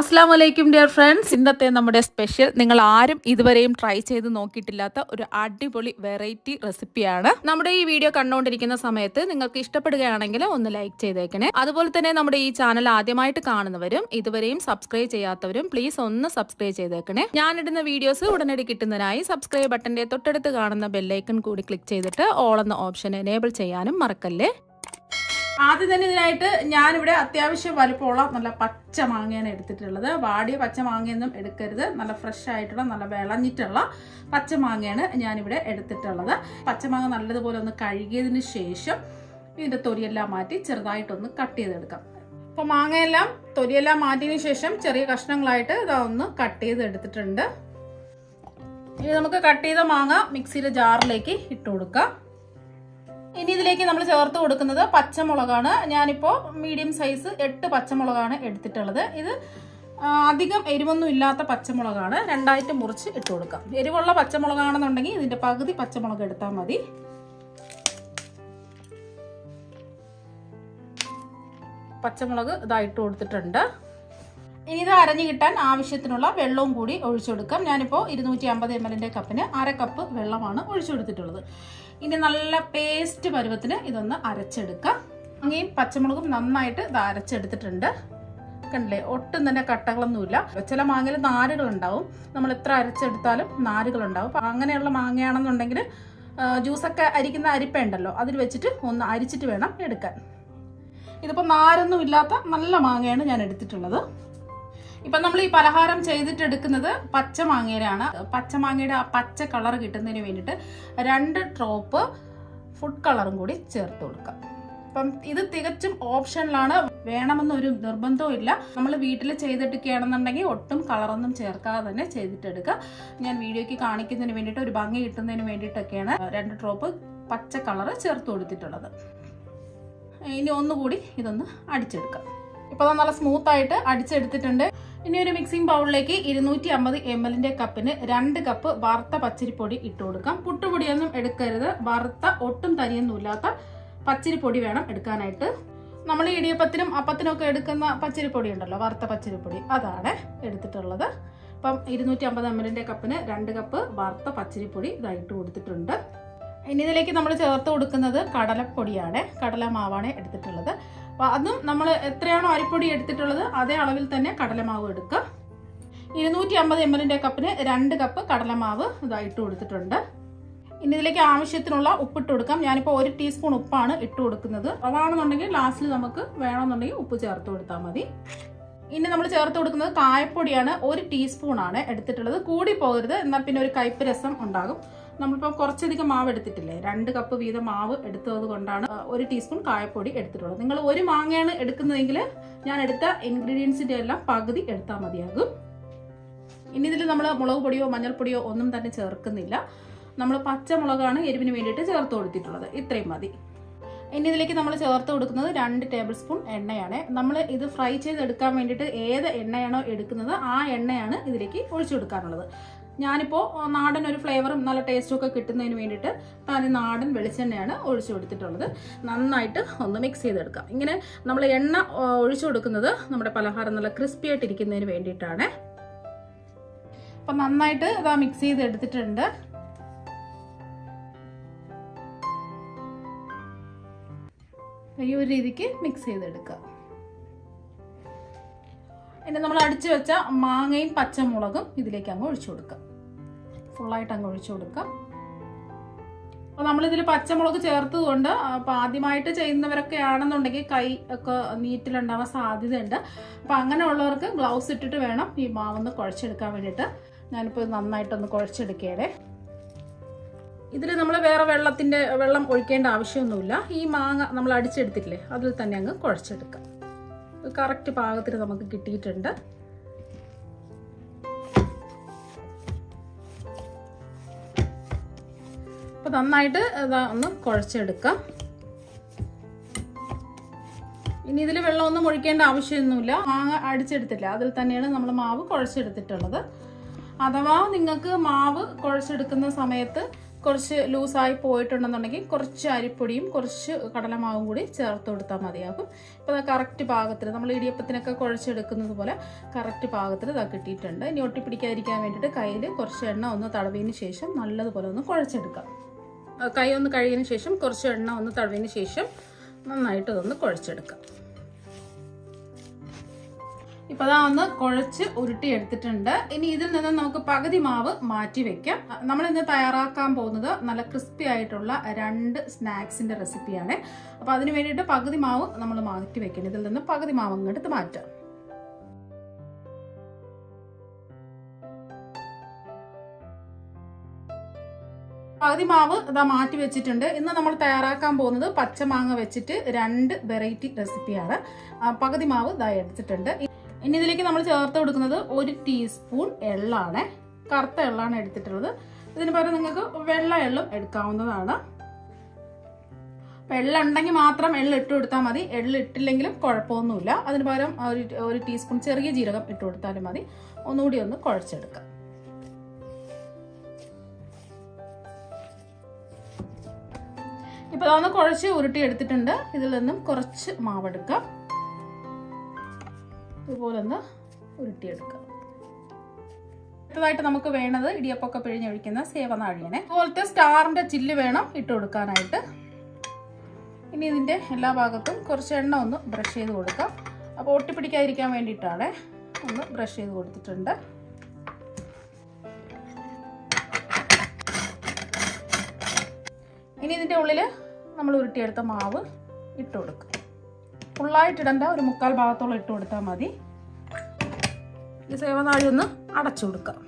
അസ്സലാമലൈക്കും dear friends. ഇന്നത്തെ നമ്മുടെ സ്പെഷ്യൽ നിങ്ങൾ ആരും ഇതുവരെയും ട്രൈ ചെയ്ത് നോക്കിയിട്ടില്ലാത്ത ഒരു അടിപൊളി വെറൈറ്റി റെസിപ്പിയാണ്. നമ്മുടെ ഈ വീഡിയോ കണ്ടുകൊണ്ടിരിക്കുന്ന സമയത്ത് നിങ്ങൾക്ക് ഇഷ്ടപ്പെടുകയാണെങ്കിൽ ഒന്ന് ലൈക്ക് ചെയ്തേക്കണേ. അതുപോലെ തന്നെ നമ്മുടെ ഈ ചാനൽ ആദ്യമായിട്ട് കാണുന്നവരും ഇതുവരെയും സബ്സ്ക്രൈബ് ചെയ്യാത്തവരും പ്ലീസ് ഒന്ന് സബ്സ്ക്രൈബ് ചെയ്തേക്കണേ. ഞാനിടുന്ന വീഡിയോസ് ഉടനടി കിട്ടുന്നതിനായി സബ്സ്ക്രൈബ് ബട്ടന്റെ തൊട്ടടുത്ത് കാണുന്ന ബെല്ലൈക്കൺ കൂടി ക്ലിക്ക് ചെയ്തിട്ട് ഓൾ എന്ന ഓപ്ഷൻ എനേബിൾ ചെയ്യാനും മറക്കല്ലേ. ആദ്യം തന്നെ ഇതിനായിട്ട് ഞാനിവിടെ അത്യാവശ്യം വലുപ്പമുള്ള നല്ല പച്ച മാങ്ങയാണ് എടുത്തിട്ടുള്ളത്. വാടിയ പച്ച മാങ്ങയൊന്നും എടുക്കരുത്, നല്ല ഫ്രഷ് ആയിട്ടുള്ള നല്ല വിളഞ്ഞിട്ടുള്ള പച്ച മാങ്ങയാണ് ഞാനിവിടെ എടുത്തിട്ടുള്ളത്. പച്ചമാങ്ങ നല്ലതുപോലെ ഒന്ന് കഴുകിയതിന് ശേഷം ഇതിൻ്റെ തൊലിയെല്ലാം മാറ്റി ചെറുതായിട്ടൊന്ന് കട്ട് ചെയ്തെടുക്കാം. അപ്പോൾ മാങ്ങയെല്ലാം തൊലിയെല്ലാം മാറ്റിയതിന് ശേഷം ചെറിയ കഷ്ണങ്ങളായിട്ട് ഇതാ ഒന്ന് കട്ട് ചെയ്ത് എടുത്തിട്ടുണ്ട്. ഇനി നമുക്ക് കട്ട് ചെയ്ത മാങ്ങ മിക്സിയുടെ ജാറിലേക്ക് ഇട്ട് കൊടുക്കാം. ഇനി ഇതിലേക്ക് നമ്മൾ ചേർത്ത് കൊടുക്കുന്നത് പച്ചമുളകാണ്. ഞാനിപ്പോൾ മീഡിയം സൈസ് 8 പച്ചമുളകാണ് എടുത്തിട്ടുള്ളത്. ഇത് അധികം എരിവൊന്നും ഇല്ലാത്ത പച്ചമുളകാണ്. രണ്ടായിട്ട് മുറിച്ച് ഇട്ട് കൊടുക്കാം. എരിവുള്ള പച്ചമുളകാണെന്നുണ്ടെങ്കിൽ ഇതിൻ്റെ പകുതി പച്ചമുളക് എടുത്താൽ മതി. പച്ചമുളക് ഇതായിട്ട് കൊടുത്തിട്ടുണ്ട്. ഇനി ഇത് അരഞ്ഞു കിട്ടാൻ ആവശ്യത്തിനുള്ള വെള്ളവും കൂടി ഒഴിച്ചു കൊടുക്കാം. ഞാനിപ്പോൾ 250 ml കപ്പിന് 1/2 കപ്പ് വെള്ളമാണ് ഒഴിച്ചു കൊടുത്തിട്ടുള്ളത്. ഇനി നല്ല പേസ്റ്റ് പരുവത്തിന് ഇതൊന്ന് അരച്ചെടുക്കാം. അങ്ങനെയും പച്ചമുളകും നന്നായിട്ട് ഇത് അരച്ചെടുത്തിട്ടുണ്ട്. കണ്ടില്ലേ, ഒട്ടും തന്നെ കട്ടകളൊന്നുമില്ല. ചില മാങ്ങയിൽ നാരുകളുണ്ടാവും. നമ്മൾ എത്ര അരച്ചെടുത്താലും നാരുകളുണ്ടാവും. അങ്ങനെയുള്ള മാങ്ങയാണെന്നുണ്ടെങ്കിൽ ജ്യൂസൊക്കെ അരിക്കുന്ന അരിപ്പയുണ്ടല്ലോ, അതിൽ വെച്ചിട്ട് ഒന്ന് അരിച്ചിട്ട് വേണം എടുക്കാൻ. ഇതിപ്പോൾ നാരൊന്നും ഇല്ലാത്ത നല്ല മാങ്ങയാണ് ഞാൻ എടുത്തിട്ടുള്ളത്. ഇപ്പം നമ്മൾ ഈ പലഹാരം ചെയ്തിട്ടെടുക്കുന്നത് പച്ചമാങ്ങയിലാണ്. പച്ചമാങ്ങയുടെ ആ പച്ച കളർ കിട്ടുന്നതിന് വേണ്ടിയിട്ട് 2 ഡ്രോപ്പ് ഫുഡ് കളറും കൂടി ചേർത്ത് കൊടുക്കാം. അപ്പം ഇത് തികച്ചും ഓപ്ഷനിലാണ്, വേണമെന്നൊരു നിർബന്ധവും ഇല്ല. നമ്മൾ വീട്ടിൽ ചെയ്തെടുക്കുകയാണെന്നുണ്ടെങ്കിൽ ഒട്ടും കളറൊന്നും ചേർക്കാതെ തന്നെ ചെയ്തിട്ടെടുക്കുക. ഞാൻ വീഡിയോയ്ക്ക് കാണിക്കുന്നതിന് വേണ്ടിയിട്ട് ഒരു ഭംഗി കിട്ടുന്നതിന് വേണ്ടിയിട്ടൊക്കെയാണ് 2 ഡ്രോപ്പ് പച്ച കളറ് ചേർത്ത് കൊടുത്തിട്ടുള്ളത്. ഇനി ഒന്നുകൂടി ഇതൊന്ന് അടിച്ചെടുക്കാം. ഇപ്പോൾ നല്ല സ്മൂത്തായിട്ട് അടിച്ചെടുത്തിട്ടുണ്ട്. ഇനി ഒരു മിക്സിംഗ് ബൗളിലേക്ക് 250 ml കപ്പിന് 2 കപ്പ് വറുത്ത പച്ചരിപ്പൊടി ഇട്ട് കൊടുക്കാം. പുട്ടുപൊടിയൊന്നും എടുക്കരുത്, വറുത്ത ഒട്ടും തരിയൊന്നും ഇല്ലാത്ത പച്ചരിപ്പൊടി വേണം എടുക്കാനായിട്ട്. നമ്മൾ ഇടിയപ്പത്തിനും അപ്പത്തിനും ഒക്കെ എടുക്കുന്ന പച്ചരിപ്പൊടി ഉണ്ടല്ലോ, വറുത്ത പച്ചരിപ്പൊടി, അതാണ് എടുത്തിട്ടുള്ളത്. അപ്പം 250 ml കപ്പിന് 2 കപ്പ് വറുത്ത പച്ചരിപ്പൊടി ഇതായിട്ട് കൊടുത്തിട്ടുണ്ട്. ഇനി ഇതിലേക്ക് നമ്മൾ ചേർത്ത് കൊടുക്കുന്നത് കടലപ്പൊടിയാണ്, കടലമാവാണ് എടുത്തിട്ടുള്ളത്. അപ്പോൾ അതും നമ്മൾ എത്രയാണോ അരിപ്പൊടി എടുത്തിട്ടുള്ളത് അതേ അളവിൽ തന്നെ കടലമാവ് എടുക്കുക. 250 ml കപ്പിന് 2 കപ്പ് കടലമാവ് ഇതായിട്ട് കൊടുത്തിട്ടുണ്ട്. ഇനി ഇതിലേക്ക് ആവശ്യത്തിനുള്ള ഉപ്പിട്ട് കൊടുക്കാം. ഞാനിപ്പോൾ 1 ടീസ്പൂൺ ഉപ്പാണ് ഇട്ട് കൊടുക്കുന്നത്. അതാണെന്നുണ്ടെങ്കിൽ ലാസ്റ്റിൽ നമുക്ക് വേണമെന്നുണ്ടെങ്കിൽ ഉപ്പ് ചേർത്ത് കൊടുത്താൽ മതി. ഇനി നമ്മൾ ചേർത്ത് കൊടുക്കുന്നത് കായപ്പൊടിയാണ്. 1 ടീസ്പൂണാണ് എടുത്തിട്ടുള്ളത്. കൂടി പോകരുത്, എന്നാൽ പിന്നെ ഒരു കയ്പ്പ് രസം ഉണ്ടാകും. നമ്മളിപ്പോൾ കുറച്ചധികം മാവ് എടുത്തിട്ടില്ലേ, 2 കപ്പ് വീതം മാവ് എടുത്തത് കൊണ്ടാണ് 1 ടീസ്പൂൺ കായപ്പൊടി എടുത്തിട്ടുള്ളത്. നിങ്ങൾ 1 മാങ്ങയാണ് എടുക്കുന്നതെങ്കിൽ ഞാൻ എടുത്ത ഇൻഗ്രീഡിയൻസിൻ്റെ എല്ലാം പകുതി എടുത്താൽ മതിയാകും. ഇനി ഇതിൽ നമ്മൾ മുളക് പൊടിയോ മഞ്ഞൾപ്പൊടിയോ ഒന്നും തന്നെ ചേർക്കുന്നില്ല. നമ്മൾ പച്ചമുളകാണ് എരിവിന് വേണ്ടിയിട്ട് ചേർത്ത് കൊടുത്തിട്ടുള്ളത്. ഇത്രയും മതി. ഇനി ഇതിലേക്ക് നമ്മൾ ചേർത്ത് കൊടുക്കുന്നത് 2 ടേബിൾ സ്പൂൺ എണ്ണയാണ്. നമ്മൾ ഇത് ഫ്രൈ ചെയ്തെടുക്കാൻ വേണ്ടിയിട്ട് ഏത് എണ്ണയാണോ എടുക്കുന്നത് ആ എണ്ണയാണ് ഇതിലേക്ക് ഒഴിച്ചു കൊടുക്കാനുള്ളത്. ഞാനിപ്പോൾ നാടൻ ഒരു ഫ്ലേവറും നല്ല ടേസ്റ്റും ഒക്കെ കിട്ടുന്നതിന് വേണ്ടിയിട്ട് തനി നാടൻ വെളിച്ചെണ്ണയാണ് ഒഴിച്ചു കൊടുത്തിട്ടുള്ളത്. നന്നായിട്ട് ഒന്ന് മിക്സ് ചെയ്തെടുക്കാം. ഇങ്ങനെ നമ്മൾ എണ്ണ ഒഴിച്ചു കൊടുക്കുന്നത് നമ്മുടെ പലഹാരം നല്ല ക്രിസ്പി ആയിട്ടിരിക്കുന്നതിന് വേണ്ടിയിട്ടാണ്. അപ്പം നന്നായിട്ട് ഇതാ മിക്സ് ചെയ്തെടുത്തിട്ടുണ്ട്. ഈ ഒരു രീതിക്ക് മിക്സ് ചെയ്തെടുക്കുക. ഇനി നമ്മൾ അടിച്ചു വെച്ച മാങ്ങയും പച്ചമുളകും ഇതിലേക്ക് അങ്ങ് ഒഴിച്ചു കൊടുക്കാം. ഫുള്ളായിട്ട് അങ്ങ് ഒഴിച്ചു കൊടുക്കാം. അപ്പോൾ നമ്മളിതിൽ പച്ചമുളക് ചേർത്തത് കൊണ്ട് അപ്പോൾ ആദ്യമായിട്ട് ചെയ്യുന്നവരൊക്കെ ആണെന്നുണ്ടെങ്കിൽ കൈ ഒക്കെ നീറ്റിലുണ്ടാവാൻ സാധ്യതയുണ്ട്. അപ്പോൾ അങ്ങനെയുള്ളവർക്ക് ഗ്ലൗസ് ഇട്ടിട്ട് വേണം ഈ മാവൊന്ന് കുഴച്ചെടുക്കാൻ വേണ്ടിയിട്ട്. ഞാനിപ്പോൾ നന്നായിട്ടൊന്ന് കുഴച്ചെടുക്കുകയാണ്. ഇതിൽ നമ്മൾ വേറെ വെള്ളം ഒഴിക്കേണ്ട ആവശ്യമൊന്നുമില്ല. ഈ മാങ്ങ നമ്മൾ അടിച്ചെടുത്തിട്ടില്ലേ അതിൽ തന്നെ അങ്ങ് കുഴച്ചെടുക്കാം. കറക്റ്റ് പാകത്തിന് നമുക്ക് കിട്ടിയിട്ടുണ്ട്. അപ്പോൾ നന്നായിട്ട് ഒന്ന് കുഴച്ചെടുക്കാം. ഇനി ഇതിൽ വെള്ളമൊന്നും ഒഴിക്കേണ്ട ആവശ്യമൊന്നുമില്ല. മാങ്ങ അടിച്ചെടുത്തില്ല അതിൽ തന്നെയാണ് നമ്മൾ മാവ് കുഴച്ചെടുത്തിട്ടുള്ളത്. അഥവാ നിങ്ങൾക്ക് മാവ് കുഴച്ചെടുക്കുന്ന സമയത്ത് കുറച്ച് ലൂസായി പോയിട്ടുണ്ടെന്നുണ്ടെങ്കിൽ കുറച്ച് അരിപ്പൊടിയും കുറച്ച് കടലമാവും കൂടി ചേർത്ത് കൊടുത്താൽ മതിയാകും. ഇപ്പോൾ അത് കറക്റ്റ് പാകത്തിൽ നമ്മൾ ഇടിയപ്പത്തിനൊക്കെ കുഴച്ചെടുക്കുന്നത് പോലെ കറക്റ്റ് പാകത്തിൽ ഇതാ കിട്ടിയിട്ടുണ്ട്. ഇനി ഒട്ടിപ്പിടിക്കാതിരിക്കാൻ വേണ്ടിയിട്ട് കയ്യിൽ കുറച്ച് എണ്ണ ഒന്ന് തടവിയതിന് ശേഷം നല്ലതുപോലെ ഒന്ന് കുഴച്ചെടുക്കാം. കൈ ഒന്ന് കഴുകിയതിന് ശേഷം കുറച്ച് എണ്ണ ഒന്ന് തടവിയതിന് ശേഷം നന്നായിട്ട് ഇതൊന്ന് കുഴച്ചെടുക്കാം. ഇപ്പോൾ അതാ ഒന്ന് കുഴച്ച് ഉരുട്ടി എടുത്തിട്ടുണ്ട്. ഇനി ഇതിൽ നിന്ന് നമുക്ക് പകുതി മാവ് മാറ്റി വെക്കാം. നമ്മളിന്ന് തയ്യാറാക്കാൻ പോകുന്നത് നല്ല ക്രിസ്പി ആയിട്ടുള്ള 2 സ്നാക്സിന്റെ റെസിപ്പിയാണ്. അപ്പോൾ അതിന് വേണ്ടിയിട്ട് പകുതി മാവ് നമ്മൾ മാറ്റി വെക്കണം. ഇതിൽ നിന്ന് പകുതി മാവ് അങ്ങോട്ട് മാറ്റാം. പകുതി മാവ് ഇതാ മാറ്റി വെച്ചിട്ടുണ്ട്. ഇന്ന് നമ്മൾ തയ്യാറാക്കാൻ പോകുന്നത് പച്ചമാങ്ങ വെച്ചിട്ട് 2 വെറൈറ്റി റെസിപ്പിയാണ്. പകുതി മാവ് ഇതാ എടുത്തിട്ടുണ്ട്. ഇനി ഇതിലേക്ക് നമ്മൾ ചേർത്ത് കൊടുക്കുന്നത് 1 ടീസ്പൂൺ എള്ളാണ്. കറുത്ത എള്ളാണ് എടുത്തിട്ടുള്ളത്. ഇതിന് പകരം നിങ്ങൾക്ക് വെള്ള എള്ളും എടുക്കാവുന്നതാണ്. എള്ള ഉണ്ടെങ്കിൽ മാത്രം എള്ള് ഇട്ട് കൊടുത്താൽ മതി. എള്ള് ഇട്ടില്ലെങ്കിലും കുഴപ്പമൊന്നുമില്ല. അതിന് പകരം 1 ടീസ്പൂൺ ചെറിയ ജീരകം ഇട്ട് കൊടുത്താലും മതി. ഒന്നുകൂടി ഒന്ന് കുഴച്ചെടുക്കാം. ഇപ്പോൾ അതൊന്ന് കുഴച്ച് ഉരുട്ടി എടുത്തിട്ടുണ്ട്. ഇതിൽ നിന്നും കുറച്ച് മാവെടുക്കാം. ഇതുപോലെ ഒന്ന് ഉരുട്ടിയെടുക്കാം. അടുത്തതായിട്ട് നമുക്ക് വേണ്ടത് ഇടിയപ്പൊക്കെ പിഴിഞ്ഞൊഴിക്കുന്ന സേവനാഴിയാണ്. അതുപോലത്തെ സ്റ്റാറിന്റെ ചില്ല് വേണം ഇട്ട് കൊടുക്കാനായിട്ട്. ഇനി ഇതിന്റെ എല്ലാ ഭാഗത്തും കുറച്ച് എണ്ണ ഒന്ന് ബ്രഷ് ചെയ്ത് കൊടുക്കാം. അപ്പോൾ ഒട്ടിപ്പിടിക്കാതിരിക്കാൻ വേണ്ടിയിട്ടാണ് ഒന്ന് ബ്രഷ് ചെയ്ത് കൊടുത്തിട്ടുണ്ട്. ഇനി ഇതിന്റെ ഉള്ളിൽ നമ്മൾ ഉരുട്ടിയെടുത്ത മാവ് ഇട്ട് കൊടുക്കുക. ഫുള്ളായിട്ടിടണ്ട, ഒരു 1/4 ഭാഗത്തോളം ഇട്ട് കൊടുത്താൽ മതി. ഈ സേവനാഴി ഒന്ന് അടച്ചു കൊടുക്കാം.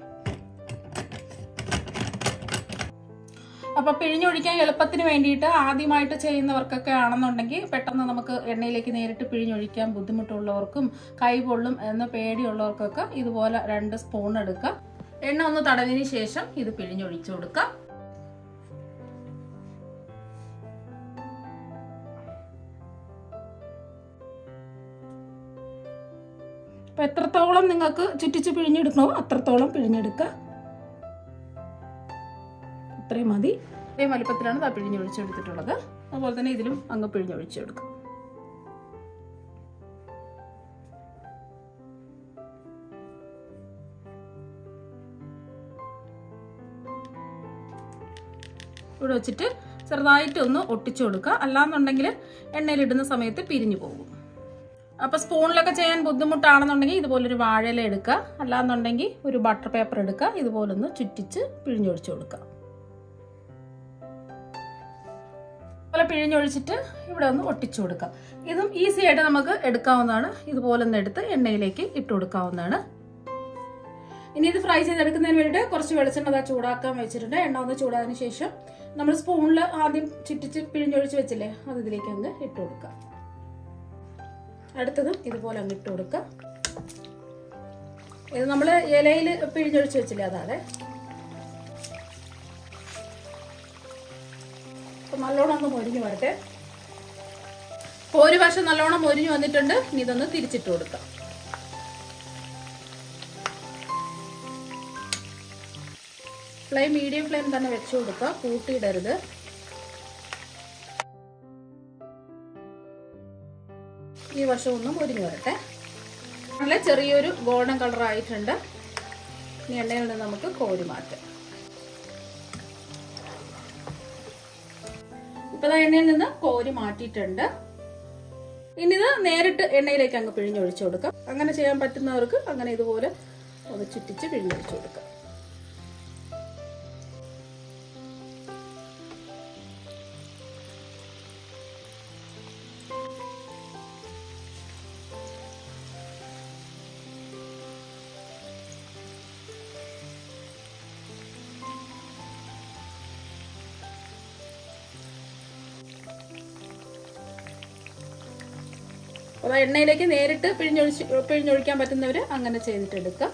അപ്പോൾ പിഴിഞ്ഞൊഴിക്കാൻ എളുപ്പത്തിന് വേണ്ടിയിട്ട് ആദ്യമായിട്ട് ചെയ്യുന്നവർക്കൊക്കെ ആണെന്നുണ്ടെങ്കിൽ പെട്ടെന്ന് നമുക്ക് എണ്ണയിലേക്ക് നേരിട്ട് പിഴിഞ്ഞൊഴിക്കാൻ ബുദ്ധിമുട്ടുള്ളവർക്കും കൈ പൊള്ളും എന്ന പേടിയുള്ളവർക്കൊക്കെ ഇതുപോലെ 2 സ്പൂൺ എടുക്കാം. എണ്ണ ഒന്ന് തടവിന് ശേഷം ഇത് പിഴിഞ്ഞൊഴിച്ചു കൊടുക്കാം. അപ്പോൾ എത്രത്തോളം നിങ്ങൾക്ക് ചുറ്റിച്ച് പിഴിഞ്ഞെടുക്കണോ അത്രത്തോളം പിഴിഞ്ഞെടുക്കുക. ഇത്രയും മതി. ഇത്രയും വലിപ്പത്തിലാണ് ഇത് പിഴിഞ്ഞൊഴിച്ചെടുത്തിട്ടുള്ളത്. അതുപോലെ തന്നെ ഇതിലും അങ്ങ് പിഴിഞ്ഞൊഴിച്ചെടുക്കാം. ഇവിടെ വെച്ചിട്ട് ചെറുതായിട്ടൊന്ന് ഒട്ടിച്ചു കൊടുക്കുക. അല്ലാന്നുണ്ടെങ്കിൽ എണ്ണയിലിടുന്ന സമയത്ത് പിരിഞ്ഞു പോകും. അപ്പോൾ സ്പൂണിലൊക്കെ ചെയ്യാൻ ബുദ്ധിമുട്ടാണെന്നുണ്ടെങ്കിൽ ഇതുപോലൊരു വാഴയില എടുക്കുക. അല്ലാന്നുണ്ടെങ്കിൽ ഒരു ബട്ടർ പേപ്പർ എടുക്കുക. ഇതുപോലൊന്ന് ചുറ്റിച്ച് പിഴിഞ്ഞൊഴിച്ചു കൊടുക്കുക. അതുപോലെ പിഴിഞ്ഞൊഴിച്ചിട്ട് ഇവിടെ ഒന്ന് ഒട്ടിച്ചു കൊടുക്കാം. ഇതും ഈസി ആയിട്ട് നമുക്ക് എടുക്കാവുന്നതാണ്. ഇതുപോലെ ഒന്ന് എടുത്ത് എണ്ണയിലേക്ക് ഇട്ട് കൊടുക്കാവുന്നതാണ്. ഇനി ഇത് ഫ്രൈ ചെയ്തെടുക്കുന്നതിന് വേണ്ടിയിട്ട് കുറച്ച് വെളിച്ചെണ്ണ ചൂടാക്കാൻ വെച്ചിട്ടുണ്ട്. എണ്ണ ഒന്ന് ചൂടായതിനു ശേഷം നമ്മൾ സ്പൂണിൽ ആദ്യം ചുറ്റിച്ച് പിഴിഞ്ഞൊഴിച്ച് വെച്ചില്ലേ, അത് ഇതിലേക്ക് അങ്ങ് ഇട്ട് കൊടുക്കാം. അടുത്തതും ഇതുപോലെ അങ്ങ് ഇട്ട് കൊടുക്കുക. ഇത് നമ്മൾ ഇലയിൽ പിഴിഞ്ഞൊഴിച്ച് വെച്ചില്ലേ, അതാണ്. അപ്പം നല്ലോണം ഒന്ന് മൊരിഞ്ഞ് വരട്ടെ. ഒരു വശം നല്ലോണം മൊരിഞ്ഞ് വന്നിട്ടുണ്ട്. ഇനി ഇതൊന്ന് തിരിച്ചിട്ട് കൊടുക്കാം. ഫ്ലെയിം മീഡിയം ഫ്ലെയിം തന്നെ വെച്ച് കൊടുക്കുക. കൂട്ടിയിടരുത്. ഈ വശം ഒന്നും പൊരിഞ്ഞു വരട്ടെ. നല്ല ചെറിയൊരു ഗോൾഡൻ കളർ ആയിട്ടുണ്ട്. ഇനി എണ്ണയിൽ നിന്ന് നമുക്ക് കോരി മാറ്റാം. ഇപ്പോൾ എണ്ണയിൽ നിന്ന് കോരി മാറ്റിയിട്ടുണ്ട്. ഇനി ഇത് നേരിട്ട് എണ്ണയിലേക്ക് അങ്ങ് പിഴിഞ്ഞൊഴിച്ചു കൊടുക്കാം. അങ്ങനെ ചെയ്യാൻ പറ്റുന്നവർക്ക് അങ്ങനെ ഇതുപോലെ ഒന്ന് ചുറ്റിച്ച് പിഴിഞ്ഞൊഴിച്ചു കൊടുക്കാം. അപ്പോൾ എണ്ണയിലേക്ക് നേരിട്ട് പിഴിഞ്ഞൊഴിക്കാൻ പറ്റുന്നവർ അങ്ങനെ ചെയ്തിട്ടെടുക്കുക.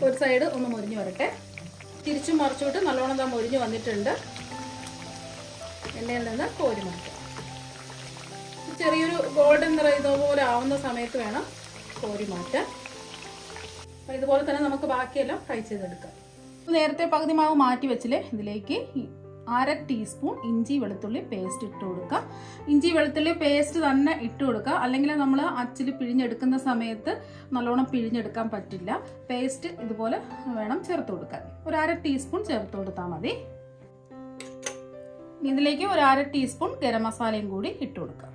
ഒരു സൈഡ് ഒന്ന് മൊരിഞ്ഞ് വരട്ടെ. തിരിച്ചും മറിച്ചോട്ട് നല്ലോണം മൊരിഞ്ഞ് വന്നിട്ടുണ്ട്. എണ്ണയിൽ നിന്ന് കോരി മാറ്റാം. ചെറിയൊരു ഗോൾഡൻ നിറ ഇതുപോലെ ആവുന്ന സമയത്ത് വേണം കോരി മാറ്റാൻ. അപ്പോൾ ഇതുപോലെ തന്നെ നമുക്ക് ബാക്കിയെല്ലാം ഫ്രൈ ചെയ്തെടുക്കാം. നേരത്തെ പകുതി മാവ് മാറ്റി വെച്ചില്ലേ, ഇതിലേക്ക് 1/2 ടീസ്പൂൺ ഇഞ്ചി വെളുത്തുള്ളി പേസ്റ്റ് ഇട്ട് കൊടുക്കുക. ഇഞ്ചി വെളുത്തുള്ളി പേസ്റ്റ് തന്നെ ഇട്ട് കൊടുക്കുക, അല്ലെങ്കിൽ നമ്മൾ അച്ചിൽ പിഴിഞ്ഞെടുക്കുന്ന സമയത്ത് നല്ലോണം പിഴിഞ്ഞെടുക്കാൻ പറ്റില്ല. പേസ്റ്റ് ഇതുപോലെ വേണം ചേർത്ത് കൊടുക്കാൻ. 1/2 ടീസ്പൂൺ ചേർത്ത് കൊടുത്താൽ മതി. ഇതിലേക്ക് 1/2 ടീസ്പൂൺ ഗരം മസാലയും കൂടി ഇട്ട് കൊടുക്കുക.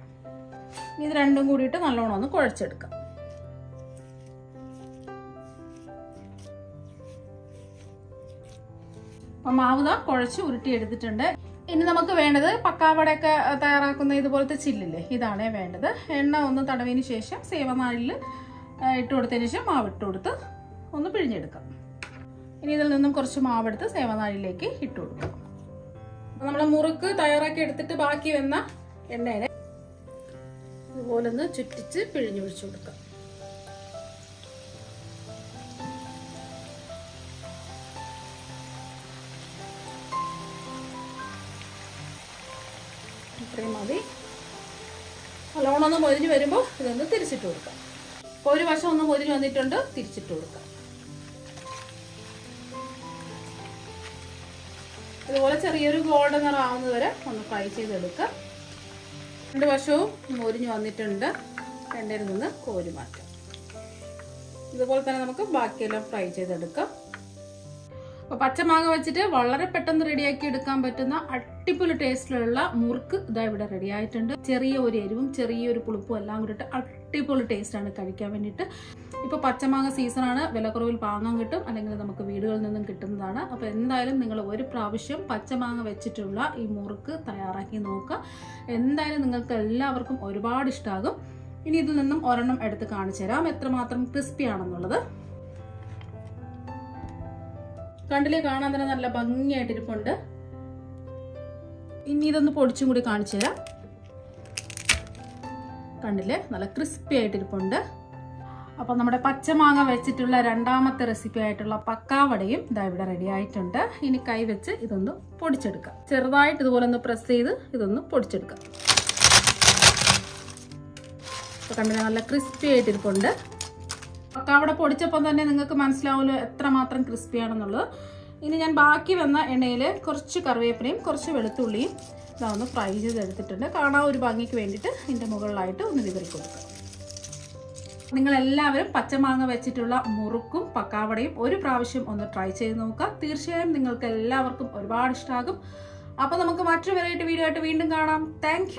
ഇത് രണ്ടും കൂടിയിട്ട് നല്ലോണം ഒന്ന് കുഴച്ചെടുക്കാം. അപ്പം മാവ് കുഴച്ച് ഉരുട്ടി എടുത്തിട്ടുണ്ട്. ഇനി നമുക്ക് വേണ്ടത് പക്കാവടയൊക്കെ തയ്യാറാക്കുന്ന ഇതുപോലത്തെ ചില്ലില്ലേ, ഇതാണ് വേണ്ടത്. എണ്ണ ഒന്ന് തടവിന് ശേഷം സേവനാഴിയിൽ ഇട്ട് കൊടുത്തതിന് ശേഷം മാവ് ഇട്ട് കൊടുത്ത് ഒന്ന് പിഴിഞ്ഞെടുക്കാം. ഇനി ഇതിൽ നിന്നും കുറച്ച് മാവെടുത്ത് സേവനാഴിയിലേക്ക് ഇട്ട് കൊടുക്കാം. നമ്മൾ മുറുക്ക് തയ്യാറാക്കി എടുത്തിട്ട് ബാക്കി വന്ന എണ്ണയെ ഇതുപോലെ ഒന്ന് ചുറ്റിച്ച് പിഴിഞ്ഞൊഴിച്ചു കൊടുക്കാം. ഇത്രയും മതി. നല്ലോണം ഒന്ന് മൊരിഞ്ഞ് വരുമ്പോൾ ഇതൊന്ന് തിരിച്ചിട്ട് കൊടുക്കാം. ഇപ്പോൾ ഒരു വശം ഒന്ന് മൊരിഞ്ഞ് വന്നിട്ടുണ്ട്, തിരിച്ചിട്ട് കൊടുക്കാം. ഇതുപോലെ ചെറിയൊരു ഗോൾഡൻ നിറം ആവുന്നത് വരെ ഒന്ന് ഫ്രൈ ചെയ്തെടുക്കാം. 2 വശവും മൊരിഞ്ഞ് വന്നിട്ടുണ്ട്. എണ്ണയിൽ നിന്ന് കോരി മാറ്റാം. ഇതുപോലെ തന്നെ നമുക്ക് ബാക്കിയെല്ലാം ഫ്രൈ ചെയ്തെടുക്കാം. അപ്പോൾ പച്ചമാങ്ങ വെച്ചിട്ട് വളരെ പെട്ടെന്ന് റെഡിയാക്കി എടുക്കാൻ പറ്റുന്ന അടിപൊളി ടേസ്റ്റിലുള്ള മുറുക്ക് ഇതാ ഇവിടെ റെഡി ആയിട്ടുണ്ട്. ചെറിയ ഒരു എരിവും ചെറിയൊരു പുളിപ്പും എല്ലാം കൂടിയിട്ട് അടിപൊളി ടേസ്റ്റാണ് കഴിക്കാൻ വേണ്ടിയിട്ട്. ഇപ്പോൾ പച്ചമാങ്ങ സീസണാണ്, വിലക്കുറവിൽ വാങ്ങാൻ കിട്ടും, അല്ലെങ്കിൽ നമുക്ക് വീടുകളിൽ നിന്നും കിട്ടുന്നതാണ്. അപ്പോൾ എന്തായാലും നിങ്ങൾ ഒരു പ്രാവശ്യം പച്ചമാങ്ങ വെച്ചിട്ടുള്ള ഈ മുറുക്ക് തയ്യാറാക്കി നോക്കുക. എന്തായാലും നിങ്ങൾക്ക് എല്ലാവർക്കും ഒരുപാട് ഇഷ്ടമാകും. ഇനി ഇതിൽ നിന്നും ഒരെണ്ണം എടുത്ത് കാണിച്ചു തരാം എത്രമാത്രം ക്രിസ്പി ആണെന്നുള്ളത്. കണ്ടില്ലേ, കാണാൻ തന്നെ നല്ല ഭംഗിയായിട്ടിരിപ്പുണ്ട്. ഇനി ഇതൊന്ന് പൊടിച്ചും കൂടി കാണിച്ചു തരാം. കണ്ടില്ലേ, നല്ല ക്രിസ്പി ആയിട്ടിരിപ്പുണ്ട്. അപ്പം നമ്മുടെ പച്ചമാങ്ങ വെച്ചിട്ടുള്ള രണ്ടാമത്തെ റെസിപ്പി ആയിട്ടുള്ള പക്കാവടയും ഇതാ ഇവിടെ റെഡി ആയിട്ടുണ്ട്. ഇനി കൈ വെച്ച് ഇതൊന്ന് പൊടിച്ചെടുക്കാം. ചെറുതായിട്ട് ഇതുപോലെ ഒന്ന് പ്രസ് ചെയ്ത് ഇതൊന്ന് പൊടിച്ചെടുക്കാം. അപ്പോൾ കണ്ടില്ലേ, നല്ല ക്രിസ്പി ആയിട്ടിരിപ്പുണ്ട്. പക്കാവട പൊടിച്ചപ്പോൾ തന്നെ നിങ്ങൾക്ക് മനസ്സിലാവുമല്ലോ എത്രമാത്രം ക്രിസ്പിയാണെന്നുള്ളത്. ഇനി ഞാൻ ബാക്കി വന്ന എണ്ണയിൽ കുറച്ച് കറിവേപ്പിലയും കുറച്ച് വെളുത്തുള്ളിയും ഇതൊന്ന് ഫ്രൈ ചെയ്തെടുത്തിട്ടുണ്ട്. കാണാൻ ഒരു ഭംഗിക്ക് വേണ്ടിയിട്ട് ഇതിൻ്റെ മുകളിലായിട്ട് ഒന്ന് വിതറി കൊടുക്കുക. നിങ്ങളെല്ലാവരും പച്ചമാങ്ങ വെച്ചിട്ടുള്ള മുറുക്കും പക്കാവടയും ഒരു പ്രാവശ്യം ഒന്ന് ട്രൈ ചെയ്ത് നോക്കുക. തീർച്ചയായും നിങ്ങൾക്ക് എല്ലാവർക്കും ഒരുപാട് ഇഷ്ടമാകും. അപ്പോൾ നമുക്ക് മറ്റൊരു വെറൈറ്റി വീഡിയോ ആയിട്ട് വീണ്ടും കാണാം. താങ്ക്